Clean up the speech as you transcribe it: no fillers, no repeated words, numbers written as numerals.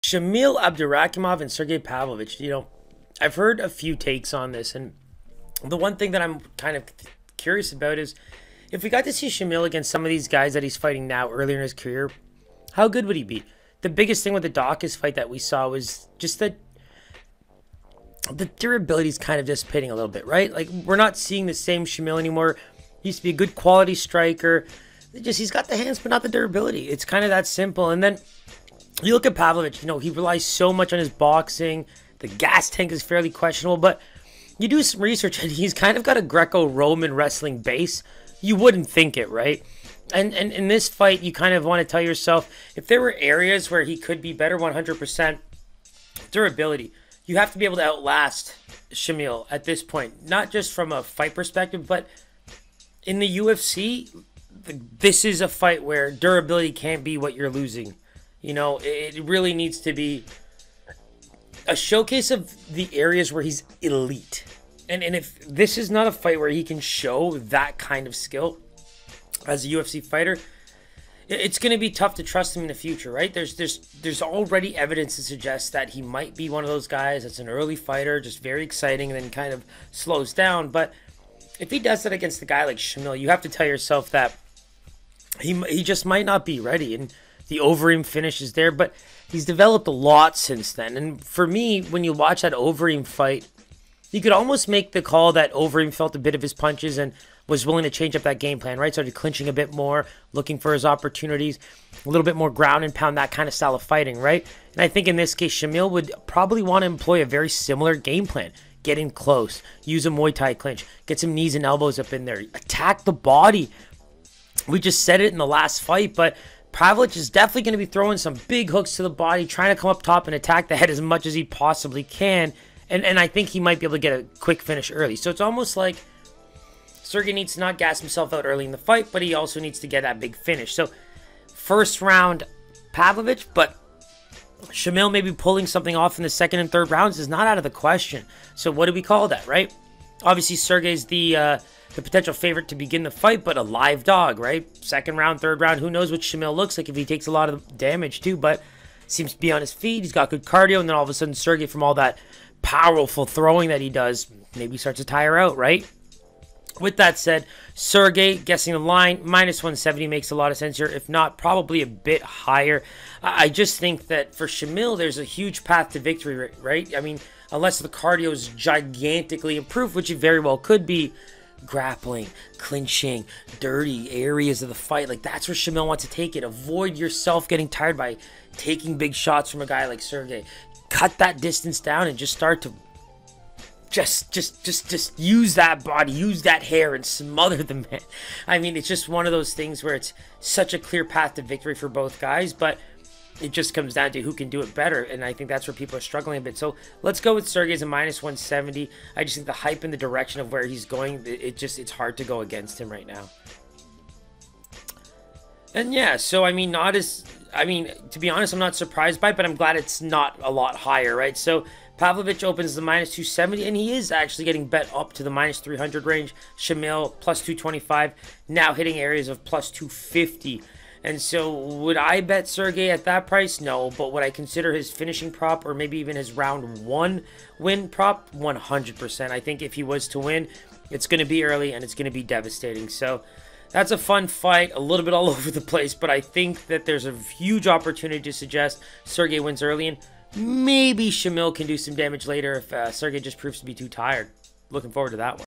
Shamil Abdurakhimov and Sergei Pavlovich, I've heard a few takes on this, and the one thing that I'm kind of curious about is if we got to see Shamil against some of these guys that he's fighting now earlier in his career, how good would he be? The biggest thing with the Dawkins fight that we saw was just that the durability is kind of dissipating a little bit, right? Like, we're not seeing the same Shamil anymore. He used to be a good quality striker. He's got the hands, but not the durability. It's kind of that simple. And then you look at Pavlovich, he relies so much on his boxing. The gas tank is fairly questionable, but you do some research and he's kind of got a Greco-Roman wrestling base. You wouldn't think it, right? And in this fight, you kind of want to tell yourself, if there were areas where he could be better, 100% durability, you have to be able to outlast Shamil at this point. Not just from a fight perspective, but in the UFC, this is a fight where durability can't be what you're losing. It really needs to be a showcase of the areas where he's elite. And if this is not a fight where he can show that kind of skill as a UFC fighter, it's going to be tough to trust him in the future, right? There's already evidence to suggest that he might be one of those guys that's an early fighter, just very exciting, and then kind of slows down. But if he does that against a guy like Shamil, you have to tell yourself that he just might not be ready. And the Overeem finish is there, but he's developed a lot since then. And for me, when you watch that Overeem fight, you could almost make the call that Overeem felt a bit of his punches and was willing to change up that game plan, right? Started clinching a bit more, looking for his opportunities, a little bit more ground and pound, that kind of style of fighting, right? And I think in this case, Shamil would probably want to employ a very similar game plan. Get in close, use a Muay Thai clinch, get some knees and elbows up in there, attack the body. We just said it in the last fight, but Pavlovich is definitely going to be throwing some big hooks to the body, trying to come up top and attack the head as much as he possibly can. And I think he might be able to get a quick finish early. So it's almost like Sergei needs to not gas himself out early in the fight, but he also needs to get that big finish. So first round Pavlovich, but Shamil maybe pulling something off in the second and third rounds is not out of the question. So what do we call that, right? Obviously, Sergei's the potential favorite to begin the fight, but a live dog, right? Second round, third round, who knows what Shamil looks like if he takes a lot of damage too, but seems to be on his feet. He's got good cardio, and then all of a sudden Sergei, from all that powerful throwing that he does, maybe starts to tire out, right? With that said, Sergei, guessing the line, minus 170 makes a lot of sense here. If not, probably a bit higher. I just think that for Shamil, there's a huge path to victory, right? I mean, unless the cardio is gigantically improved, which it very well could be, grappling, clinching, dirty areas of the fight, like that's where Shamil wants to take it. Avoid yourself getting tired by taking big shots from a guy like Sergei. Cut that distance down and just start to just use that body, use that hair, and smother the man. I mean, it's just one of those things where it's such a clear path to victory for both guys, but it just comes down to who can do it better, and I think that's where people are struggling a bit. So let's go with Sergei's a minus 170. I just think the hype in the direction of where he's going, it's hard to go against him right now. And yeah, so to be honest, I'm not surprised by it, but I'm glad it's not a lot higher, right? So Pavlovich opens the minus 270, and he is actually getting bet up to the minus 300 range. Shamil, plus 225, now hitting areas of plus 250. And so would I bet Sergei at that price? No, but would I consider his finishing prop or maybe even his round one win prop? 100%. I think if he was to win, it's going to be early and it's going to be devastating. So that's a fun fight, a little bit all over the place, but I think that there's a huge opportunity to suggest Sergei wins early, and maybe Shamil can do some damage later if Sergei just proves to be too tired. Looking forward to that one.